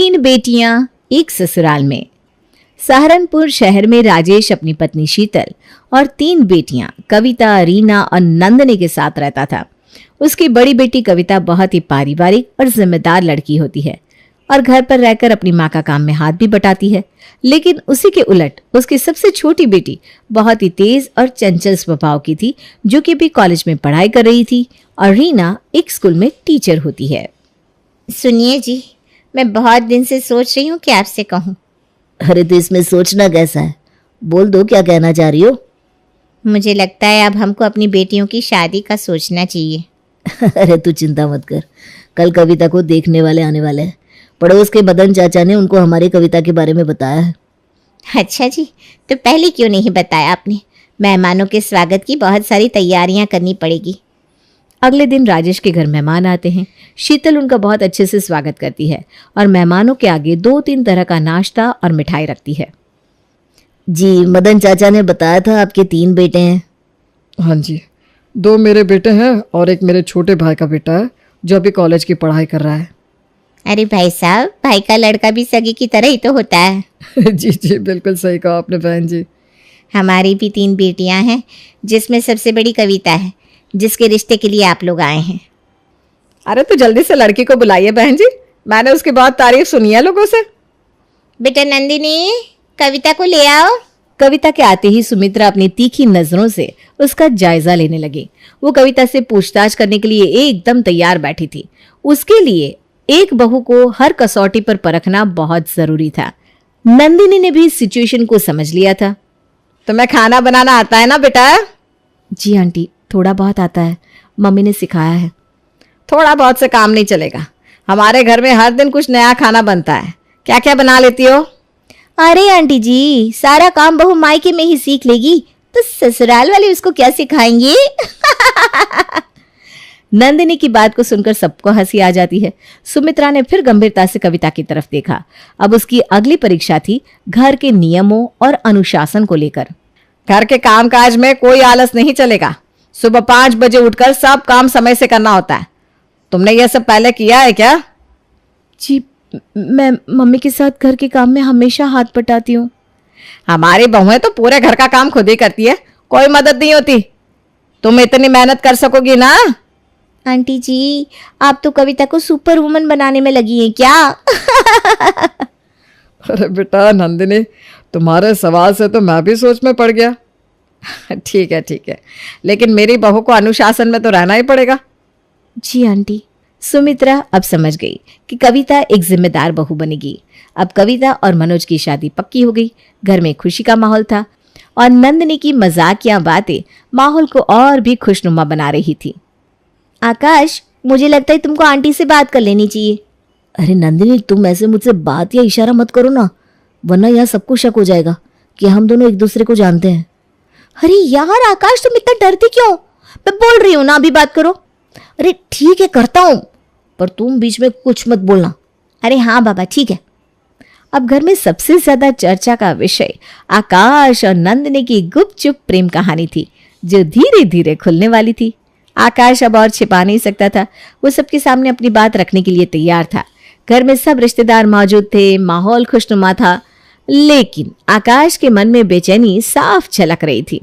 तीन बेटियां एक ससुराल में। सहारनपुर शहर में राजेश अपनी पत्नी शीतल और तीन बेटियां कविता, रीना और नंदनी के साथ रहता था। उसकी बड़ी बेटी कविता बहुत ही पारिवारिक और जिम्मेदार लड़की होती है और घर पर रहकर अपनी माँ का काम में हाथ भी बटाती है। लेकिन उसी के उलट उसकी सबसे छोटी बेटी बहुत ही तेज और चंचल स्वभाव की थी, जो कि भी कॉलेज में पढ़ाई कर रही थी और रीना एक स्कूल में टीचर होती है। सुनिए जी, मैं बहुत दिन से सोच रही हूँ कि आपसे कहूँ। अरे तो इसमें सोचना कैसा है, बोल दो क्या कहना चाह रही हो। मुझे लगता है अब हमको अपनी बेटियों की शादी का सोचना चाहिए। अरे तू चिंता मत कर, कल कविता को देखने वाले आने वाले हैं। पड़ोस के मदन चाचा ने उनको हमारी कविता के बारे में बताया है। अच्छा जी, तो पहले क्यों नहीं बताया आपने? मेहमानों के स्वागत की बहुत सारी तैयारियां करनी पड़ेगी। अगले दिन राजेश के घर मेहमान आते हैं। शीतल उनका बहुत अच्छे से स्वागत करती है और मेहमानों के आगे 2-3 तरह का नाश्ता और मिठाई रखती है। जी, मदन चाचा ने बताया था आपके 3 बेटे हैं। हाँ जी, 2 मेरे बेटे हैं और एक मेरे छोटे भाई का बेटा है जो अभी कॉलेज की पढ़ाई कर रहा है। अरे भाई साहब, भाई का लड़का भी सगे की तरह ही तो होता है। जी जी, बिल्कुल सही कहा आपने बहन जी। हमारी भी 3 बेटियां हैं, जिसमें सबसे बड़ी कविता है, जिसके रिश्ते के लिए आप लोग आए हैं। अरे तो जल्दी से लड़की को बुलाइए बहन जी, मैंने उसकी बहुत तारीफ सुनी है लोगों से। बेटा नंदिनी, कविता को ले आओ। कविता के आते ही सुमित्रा अपनी तीखी नजरों से उसका जायजा लेने लगी। वो कविता से पूछताछ करने के लिए एकदम तैयार बैठी थी। उसके लिए एक बहू को हर कसौटी पर परखना बहुत जरूरी था। नंदिनी ने भी इस सिचुएशन को समझ लिया था। तुम्हें खाना बनाना आता है ना बेटा? जी आंटी, थोड़ा बहुत आता है, मम्मी ने सिखाया है। थोड़ा बहुत से काम नहीं चलेगा, हमारे घर में हर दिन कुछ नया खाना बनता है। क्या क्या बना लेती हो? अरे आंटी जी, सारा काम बहू मायके में ही सीख लेगी तो ससुराल वाले उसको क्या सिखाएंगे? नंदिनी की बात को सुनकर सबको हंसी आ जाती है। सुमित्रा ने फिर गंभीरता से कविता की तरफ देखा। अब उसकी अगली परीक्षा थी घर के नियमों और अनुशासन को लेकर। घर के कामकाज में कोई आलस नहीं चलेगा। सुबह 5 बजे उठकर सब काम समय से करना होता है। तुमने यह सब पहले किया है क्या? जी, मैं मम्मी के साथ घर के काम में हमेशा हाथ बटाती हूँ। हमारी बहुएं तो पूरे घर का काम खुद ही करती है, कोई मदद नहीं होती। तुम इतनी मेहनत कर सकोगी ना? आंटी जी, आप तो कविता को सुपर वुमन बनाने में लगी हैं क्या? अरे बेटा नंदिनी, तुम्हारे सवाल से तो मैं भी सोच में पड़ गया। ठीक है, लेकिन मेरी बहू को अनुशासन में तो रहना ही पड़ेगा। जी आंटी। सुमित्रा अब समझ गई कि कविता एक जिम्मेदार बहू बनेगी। अब कविता और मनोज की शादी पक्की हो गई। घर में खुशी का माहौल था और नंदिनी की मजाकिया बातें माहौल को और भी खुशनुमा बना रही थी। आकाश, मुझे लगता है तुमको आंटी से बात कर लेनी चाहिए। अरे नंदिनी, तुम ऐसे मुझसे बात या इशारा मत करो ना, वरना यहाँ सबको शक हो जाएगा कि हम दोनों एक दूसरे को जानते हैं। अरे यार आकाश, तुम इतना डरती क्यों? मैं बोल रही हूँ ना, अभी बात करो। अरे ठीक है, करता हूँ, पर तुम बीच में कुछ मत बोलना। अरे हाँ बाबा, ठीक है। अब घर में सबसे ज्यादा चर्चा का विषय आकाश और नंदिनी की गुपचुप प्रेम कहानी थी, जो धीरे धीरे खुलने वाली थी। आकाश अब और छिपा नहीं सकता था। वो सबके सामने अपनी बात रखने के लिए तैयार था। घर में सब रिश्तेदार मौजूद थे, माहौल खुशनुमा था, लेकिन आकाश के मन में बेचैनी साफ झलक रही थी।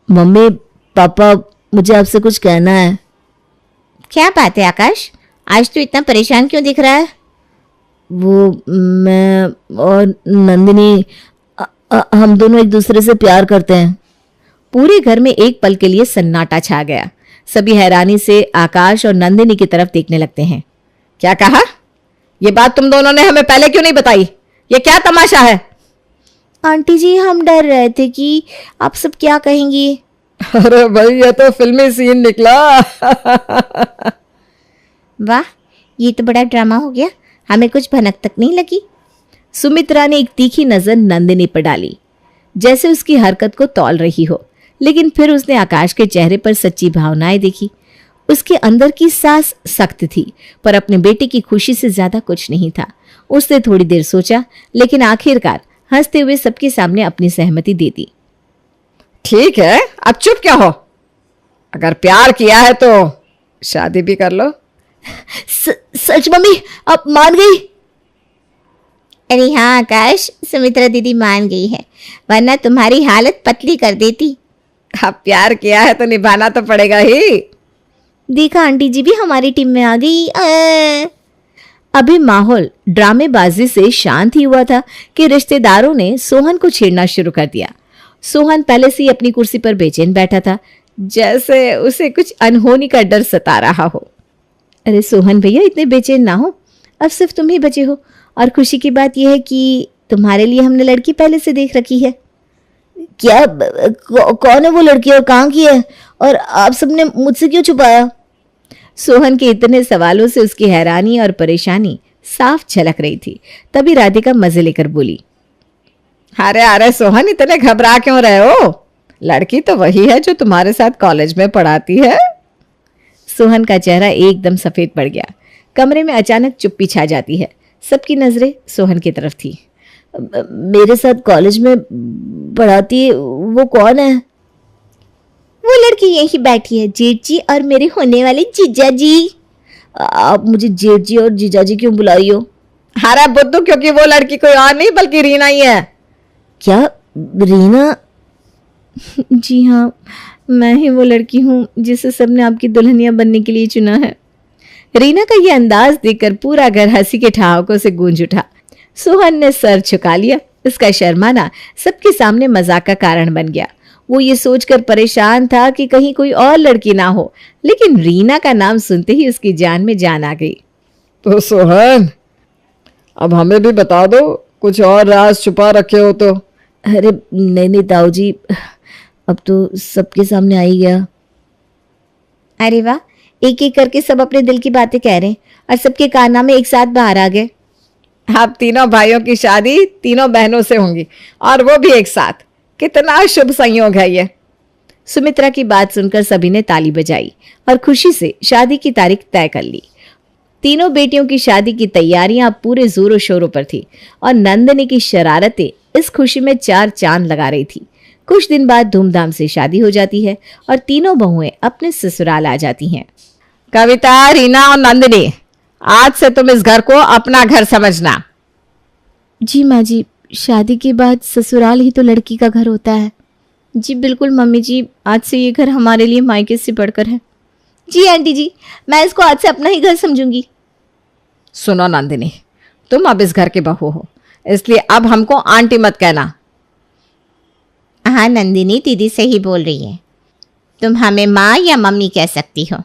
मम्मी पापा, मुझे आपसे कुछ कहना है। क्या बात है आकाश, आज तू इतना परेशान क्यों दिख रहा है? वो मैं और नंदिनी हम दोनों एक दूसरे से प्यार करते हैं। पूरे घर में एक पल के लिए सन्नाटा छा गया। सभी हैरानी से आकाश और नंदिनी की तरफ देखने लगते हैं। क्या कहा? ये बात तुम दोनों ने हमें पहले क्यों नहीं बताई? ये क्या तमाशा है? आंटी जी, हम डर रहे थे कि आप सब क्या कहेंगी। अरे भाई, ये तो फिल्मी सीन निकला। वाह, ये तो बड़ा ड्रामा हो गया, हमें कुछ भनक तक नहीं लगी। सुमित्रा ने एक तीखी नजर नंदिनी पर डाली, जैसे उसकी हरकत को तौल रही हो, लेकिन फिर उसने आकाश के चेहरे पर सच्ची भावनाएं देखी। उसके अंदर की सांस सख्त थी, पर अपने बेटे की खुशी से ज्यादा कुछ नहीं था। उसने थोड़ी देर सोचा, लेकिन आखिरकार हंसते हुए सबके सामने अपनी सहमति दे दी। ठीक है, अब चुप क्या हो? अगर प्यार किया है तो शादी भी कर लो। सच मम्मी, अब मान गई? अरे हाँ आकाश, सुमित्रा दीदी मान गई है, वरना तुम्हारी हालत पतली कर देती। अब प्यार किया है तो निभाना तो पड़ेगा ही। देखा, आंटी जी भी हमारी टीम में आ गई। अभी माहौल ड्रामेबाजी से शांत ही हुआ था कि रिश्तेदारों ने सोहन को छेड़ना शुरू कर दिया। सोहन पहले से ही अपनी कुर्सी पर बेचैन बैठा था, जैसे उसे कुछ अनहोनी का डर सता रहा हो। अरे सोहन भैया, इतने बेचैन ना हो, अब सिर्फ तुम ही बचे हो, और खुशी की बात यह है कि तुम्हारे लिए हमने लड़की पहले से देख रखी है। क्या कौन है वो लड़की और कहाँ की है, और आप सबने मुझसे क्यों छुपाया? सोहन के इतने सवालों से उसकी हैरानी और परेशानी साफ झलक रही थी। तभी राधिका मजे लेकर बोली, अरे अरे सोहन, इतने घबरा क्यों रहे हो? लड़की तो वही है जो तुम्हारे साथ कॉलेज में पढ़ाती है। सोहन का चेहरा एकदम सफेद पड़ गया। कमरे में अचानक चुप्पी छा जाती है। सबकी नजरें सोहन की तरफ थी। मेरे साथ कॉलेज में पढ़ाती है, वो कौन है? वो लड़की यहीं बैठी है, जेठ जी और मेरे होने वाले जीजा जी। आप मुझे जेठ जी और जीजा जी क्यों बुलाई हो? अरे बुद्धू, क्योंकि वो लड़की कोई और नहीं बल्कि रीना ही है। क्या रीना? जी हाँ, मैं ही वो लड़की हूँ जिसे सबने आपकी दुल्हनिया बनने के लिए चुना है। रीना का ये अंदाज देखकर पूरा घर हंसी के ठहाकों से गूंज उठा। सोहन ने सर झुका लिया। उसका शर्माना सबके सामने मजाक का कारण बन गया। वो ये सोचकर परेशान था कि कहीं कोई और लड़की ना हो, लेकिन रीना का नाम सुनते ही उसकी जान में जान आ गई। तो सोहन, अब हमें भी बता दो, कुछ और राज छुपा रखे हो तो। अरे नहीं ताऊ जी, अब तो सबके सामने आ ही गया। अरे वाह, एक एक करके सब अपने दिल की बातें कह रहे हैं और सबके कारनामे एक साथ बाहर आ गए। अब तीनों भाइयों की शादी तीनों बहनों से होंगी, और वो भी एक साथ। कितना शुभ संयोग है ये। सुमित्रा की बात सुनकर सभी ने ताली बजाई और खुशी से शादी की तारीख तय कर ली। तीनों बेटियों की शादी की तैयारियां अब पूरे जोरों शोरों पर थी और नंदिनी की शरारतें इस खुशी में चार चांद लगा रही थी। कुछ दिन बाद धूमधाम से शादी हो जाती है और तीनों बहुएं अपने ससुराल आ जाती हैं। कविता, रीना और नंदिनी, आज से तुम इस घर को अपना घर समझना। जी माँ जी, शादी के बाद ससुराल ही तो लड़की का घर होता है। जी बिल्कुल मम्मी जी, आज से ये घर हमारे लिए मायके से बढ़कर है। जी आंटी जी, मैं इसको आज से अपना ही घर समझूंगी। सुनो नंदिनी, तुम अब इस घर की बहू हो, इसलिए अब हमको आंटी मत कहना। हाँ नंदिनी दीदी सही बोल रही है, तुम हमें माँ या मम्मी कह सकती हो।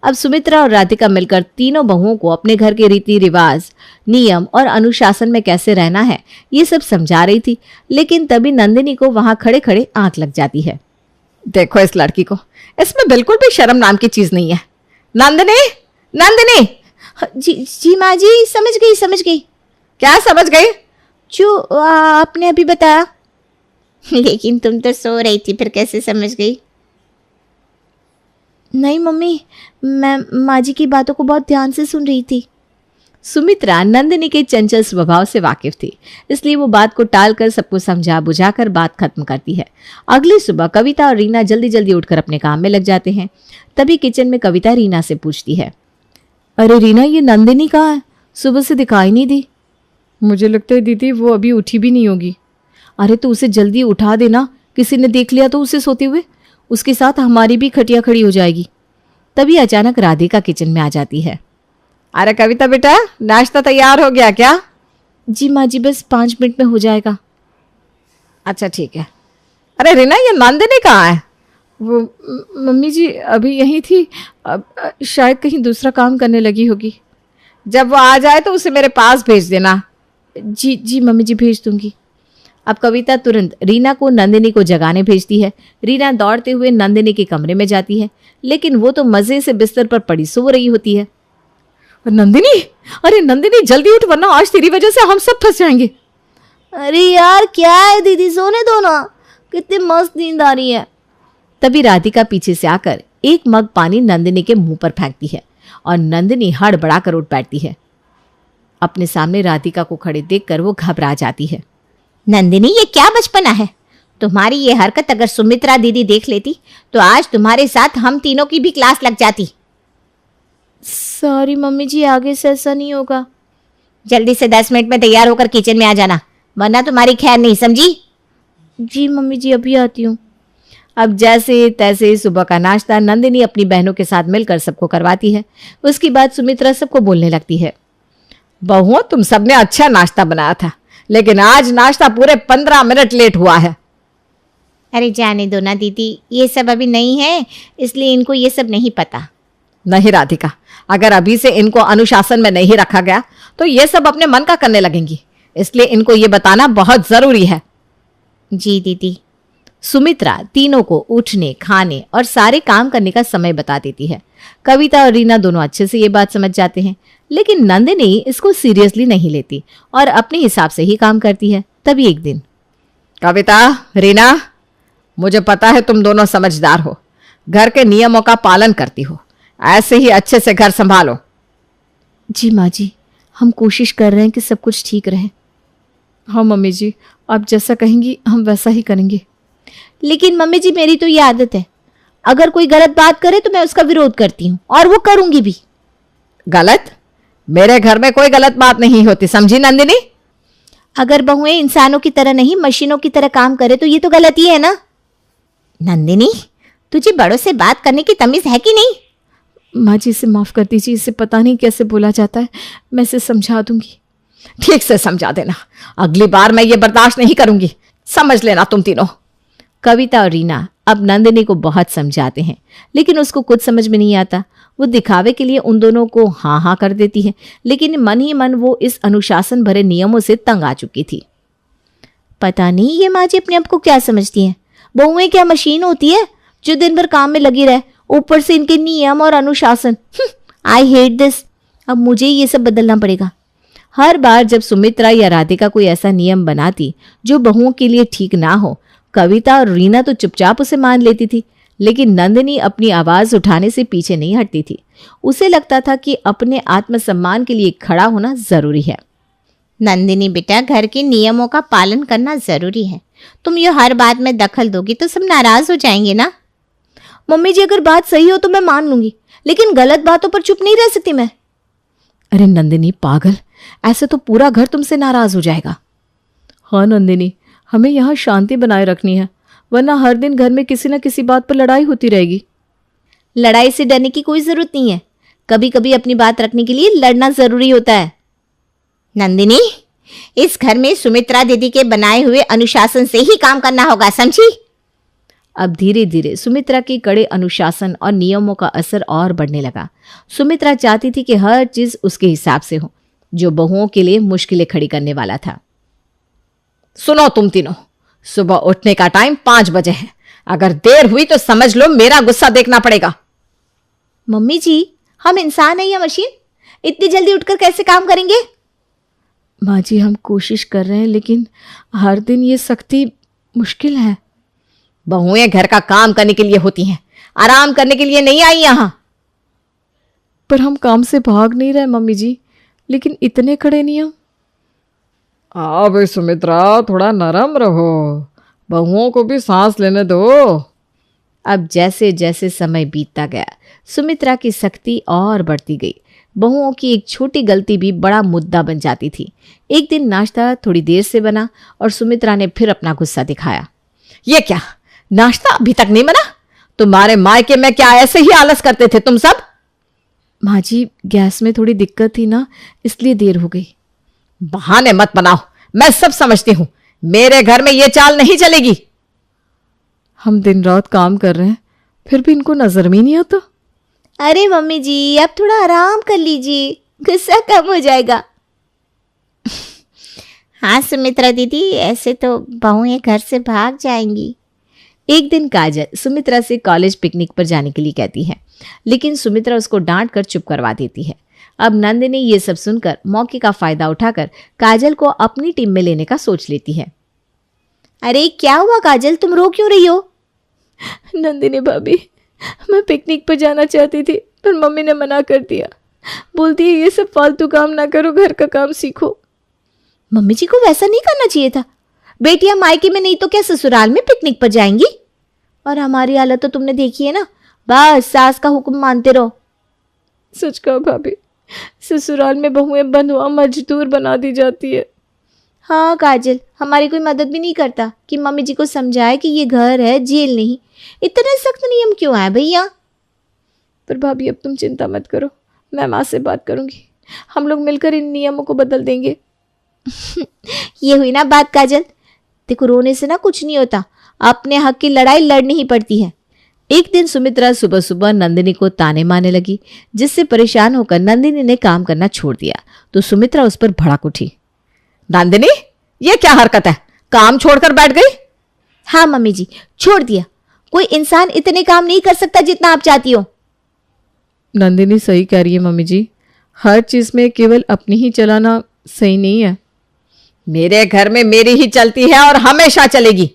अब सुमित्रा और राधिका मिलकर तीनों बहुओं को अपने घर के रीति रिवाज, नियम और अनुशासन में कैसे रहना है ये सब समझा रही थी। लेकिन तभी नंदिनी को वहां खड़े खड़े आंख लग जाती है। देखो इस लड़की को, इसमें बिल्कुल भी शर्म नाम की चीज नहीं है। नंदिनी, नंदिनी। जी माँ जी, समझ गई। क्या समझ गई? जो आपने अभी बताया। लेकिन तुम तो सो रही थी, फिर कैसे समझ गई? नहीं मम्मी, मैं माँ जी की बातों को बहुत ध्यान से सुन रही थी। सुमित्रा नंदिनी के चंचल स्वभाव से वाकिफ थी, इसलिए वो बात को टालकर सबको समझा बुझाकर बात खत्म करती है। अगली सुबह कविता और रीना जल्दी जल्दी उठकर अपने काम में लग जाते हैं। तभी किचन में कविता रीना से पूछती है, अरे रीना, ये नंदिनी कहाँ है? सुबह से दिखाई नहीं दी। मुझे लगता है दीदी वो अभी उठी भी नहीं होगी। अरे तो उसे जल्दी उठा देना, किसी ने देख लिया तो उसे सोते हुए। उसके साथ हमारी भी खटिया खड़ी हो जाएगी। तभी अचानक राधिका किचन में आ जाती है। अरे कविता बेटा, नाश्ता तैयार हो गया क्या? जी माँ जी, बस 5 मिनट में हो जाएगा। अच्छा ठीक है। अरे रीना, ये नंदिनी कहाँ है? वो मम्मी जी अभी यहीं थी, अब शायद कहीं दूसरा काम करने लगी होगी। जब वो आ जाए तो उसे मेरे पास भेज देना। जी मम्मी जी, भेज दूंगी। अब कविता तुरंत रीना को नंदिनी को जगाने भेजती है। रीना दौड़ते हुए नंदिनी के कमरे में जाती है, लेकिन वो तो मजे से बिस्तर पर पड़ी सो रही होती है। नंदिनी, अरे नंदिनी जल्दी उठ, वरना आज तेरी वजह से हम सब फंस जाएंगे। अरे यार क्या है दीदी, सोने दो ना, कितनी मस्त नींद आ रही है। तभी राधिका पीछे से आकर एक मग पानी नंदिनी के मुंह पर फेंकती है और नंदिनी हड़बड़ाकर उठ बैठती है। अपने सामने राधिका को खड़े देखकर वो घबरा जाती है। नंदिनी, ये क्या बचपना है? तुम्हारी ये हरकत अगर सुमित्रा दीदी देख लेती तो आज तुम्हारे साथ हम तीनों की भी क्लास लग जाती। सॉरी मम्मी जी, आगे से ऐसा नहीं होगा। जल्दी से 10 मिनट में तैयार होकर किचन में आ जाना, वरना तुम्हारी खैर नहीं, समझी? जी मम्मी जी, अभी आती हूँ। अब जैसे तैसे सुबह का नाश्ता नंदिनी अपनी बहनों के साथ मिलकर सबको करवाती है। उसके बाद सुमित्रा सबको बोलने लगती है। बहुओं, तुम सबने अच्छा नाश्ता बनाया था, लेकिन आज नाश्ता पूरे 15 मिनट लेट हुआ है। अरे जाने दो ना दीदी, ये सब अभी नहीं है, इसलिए इनको ये सब नहीं पता। नहीं राधिका, अगर अभी से इनको अनुशासन में नहीं रखा गया तो ये सब अपने मन का करने लगेंगी, इसलिए इनको ये बताना बहुत जरूरी है। जी दीदी। सुमित्रा तीनों को उठने, खाने और सारे काम करने का समय बता देती है। कविता और रीना दोनों अच्छे से ये बात समझ जाते हैं, लेकिन नंदिनी इसको सीरियसली नहीं लेती और अपने हिसाब से ही काम करती है। तभी एक दिन, कविता, रीना, मुझे पता है तुम दोनों समझदार हो, घर के नियमों का पालन करती हो, ऐसे ही अच्छे से घर संभालो। जी माँ जी, हम कोशिश कर रहे हैं कि सब कुछ ठीक रहे। हाँ मम्मी जी, आप जैसा कहेंगी हम वैसा ही करेंगे। लेकिन मम्मी जी, मेरी तो ये आदत है, अगर कोई गलत बात करे तो मैं उसका विरोध करती हूँ, और वो करूंगी भी। गलत? मेरे घर में कोई गलत बात नहीं होती, समझी नंदिनी? अगर बहुएं इंसानों की तरह नहीं मशीनों की तरह काम करे तो ये तो गलत ही है ना। नंदिनी, तुझे बड़ों से बात करने की तमीज है कि नहीं? माँ जी, इसे माफ कर दीजिए, इसे पता नहीं कैसे बोला जाता है, मैं इसे समझा दूंगी। ठीक से समझा देना, अगली बार मैं ये बर्दाश्त नहीं करूंगी, समझ लेना तुम तीनों। कविता और रीना अब नंदिनी को बहुत समझाते हैं, लेकिन उसको कुछ समझ में नहीं आता। वो दिखावे के लिए उन दोनों को हाँ हाँ कर देती है, लेकिन मन ही मन वो इस अनुशासन भरे नियमों से तंग आ चुकी थी। पता नहीं ये माँ जी अपने आप को क्या समझती हैं। बहुएं क्या मशीन होती है जो दिन भर काम में लगी रहे, ऊपर से इनके नियम और अनुशासन। I hate this. अब मुझे ये सब बदलना पड़ेगा। हर बार जब सुमित्रा या राधिका कोई ऐसा नियम बनाती जो बहुओं के लिए ठीक ना हो, कविता और रीना तो चुपचाप उसे मान लेती थी, लेकिन नंदिनी अपनी आवाज उठाने से पीछे नहीं हटती थी। उसे लगता था कि अपने आत्मसम्मान के लिए खड़ा होना जरूरी है। नंदिनी बेटा, घर के नियमों का पालन करना जरूरी है। तुम ये हर बात में दखल दोगी तो सब नाराज हो जाएंगे ना। मम्मी जी, अगर बात सही हो तो मैं मान लूंगी, लेकिन गलत बातों पर चुप नहीं रह सकती मैं। अरे नंदिनी पागल, ऐसे तो पूरा घर तुमसे नाराज हो जाएगा। हाँ नंदिनी, हमें यहाँ शांति बनाए रखनी है, वरना हर दिन घर में किसी न किसी बात पर लड़ाई होती रहेगी। लड़ाई से डरने की कोई जरूरत नहीं है, कभी कभी अपनी बात रखने के लिए लड़ना जरूरी होता है। नंदिनी, इस घर में सुमित्रा दीदी के बनाए हुए अनुशासन से ही काम करना होगा, समझी? अब धीरे धीरे सुमित्रा के कड़े अनुशासन और नियमों का असर और बढ़ने लगा। सुमित्रा चाहती थी कि हर चीज उसके हिसाब से हो, जो बहुओं के लिए मुश्किलें खड़ी करने वाला था। सुनो तुम तीनों, सुबह उठने का टाइम 5 बजे है, अगर देर हुई तो समझ लो मेरा गुस्सा देखना पड़ेगा। मम्मी जी, हम इंसान है या मशीन? इतनी जल्दी उठकर कैसे काम करेंगे? माँ जी, हम कोशिश कर रहे हैं, लेकिन हर दिन ये सख्ती मुश्किल है। बहुएं घर का काम करने के लिए होती हैं, आराम करने के लिए नहीं आई यहाँ। पर हम काम से भाग नहीं रहे मम्मी जी, लेकिन इतने कड़े नियम। भाई सुमित्रा, थोड़ा नरम रहो, बहुओं को भी सांस लेने दो। अब जैसे जैसे समय बीतता गया, सुमित्रा की सख्ती और बढ़ती गई। बहुओं की एक छोटी गलती भी बड़ा मुद्दा बन जाती थी। एक दिन नाश्ता थोड़ी देर से बना और सुमित्रा ने फिर अपना गुस्सा दिखाया। ये क्या, नाश्ता अभी तक नहीं बना? तुम्हारे मायके में क्या ऐसे ही आलस करते थे तुम सब? माँ जी, गैस में थोड़ी दिक्कत थी ना, इसलिए देर हो गई। बहाने मत बनाओ, मैं सब समझती हूँ, मेरे घर में ये चाल नहीं चलेगी। हम दिन रात काम कर रहे हैं, फिर भी इनको नजर में नहीं आता। अरे मम्मी जी, आप थोड़ा आराम कर लीजिए, गुस्सा कम हो जाएगा। हाँ सुमित्रा दीदी, ऐसे तो बहुएं घर से भाग जाएंगी। एक दिन काजल सुमित्रा से कॉलेज पिकनिक पर जाने के लिए कहती है, लेकिन सुमित्रा उसको डांट कर चुप करवा देती है। अब नंदिनी ये सब सुनकर मौके का फायदा उठाकर काजल को अपनी टीम में लेने का सोच लेती है। अरे क्या हुआ काजल, तुम रो क्यों रही हो? नंदिनी भाभी, मैं पिकनिक पर जाना चाहती थी, पर मम्मी ने मना कर दिया। बोलती है ये सब फालतू काम ना करो, घर का काम सीखो। मम्मी जी को वैसा नहीं करना चाहिए था। बेटियां मायके में नहीं तो क्या ससुराल में पिकनिक पर जाएंगी? और हमारी हालत तो तुमने देखी है ना, बस सास का हुक्म मानते रहो। सच कहा भाभी, ससुराल में बहुएं बंधुआ मजदूर बना दी जाती है। हाँ काजल, हमारी कोई मदद भी नहीं करता कि मम्मी जी को समझाए कि ये घर है, जेल नहीं। इतने सख्त नियम क्यों आए भैया? पर भाभी अब तुम चिंता मत करो, मैं माँ से बात करूंगी, हम लोग मिलकर इन नियमों को बदल देंगे। ये हुई ना बात काजल। देखो, रोने से ना कुछ नहीं होता, अपने हक की लड़ाई लड़नी ही पड़ती है। एक दिन सुमित्रा सुबह सुबह नंदिनी को ताने मारने लगी, जिससे परेशान होकर नंदिनी ने काम करना छोड़ दिया तो सुमित्रा उस पर भड़क उठी। नंदिनी, ये क्या हरकत है? काम छोड़कर बैठ गई? हाँ मम्मी जी, छोड़ दिया। कोई इंसान इतने काम नहीं कर सकता जितना आप चाहती हो। नंदिनी सही कह रही है मम्मी जी, हर चीज में केवल अपनी ही चलाना सही नहीं है। मेरे घर में मेरी ही चलती है और हमेशा चलेगी।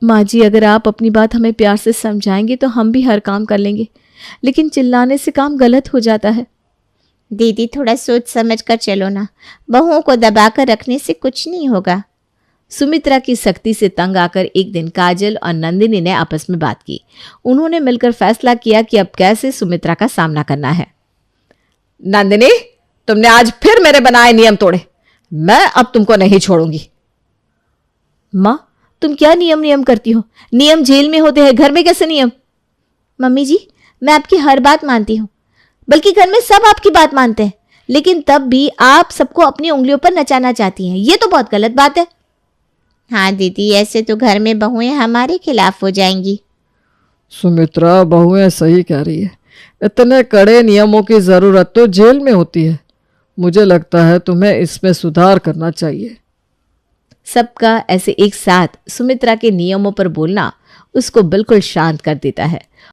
माँ जी, अगर आप अपनी बात हमें प्यार से समझाएंगे तो हम भी हर काम कर लेंगे, लेकिन चिल्लाने से काम गलत हो जाता है। दीदी, थोड़ा सोच समझ कर चलो ना, बहुओं को दबाकर रखने से कुछ नहीं होगा। सुमित्रा की सख्ती से तंग आकर एक दिन काजल और नंदिनी ने आपस में बात की। उन्होंने मिलकर फैसला किया कि अब कैसे सुमित्रा का सामना करना है। नंदिनी, तुमने आज फिर मेरे बनाए नियम तोड़े, मैं अब तुमको नहीं छोड़ूंगी। माँ, तुम क्या नियम करती हो? नियम जेल में होते हैं, घर में कैसे नियम? मम्मी जी, मैं आपकी हर बात मानती हूँ, बल्कि घर में सब आपकी बात मानते हैं, लेकिन तब भी आप सबको अपनी उंगलियों पर नचाना चाहती हैं। ये तो बहुत गलत बात है। हाँ दीदी, ऐसे तो घर में बहुएं हमारे खिलाफ हो जाएंगी। सुमित्रा, बहुएं सही कह रही है, इतने कड़े नियमों की जरूरत तो जेल में होती है। मुझे लगता है तुम्हें इसमें सुधार करना चाहिए। सबका ऐसे एक साथ सुमित्रा के नियमों पर बोलना उसको बिल्कुल शांत कर देता है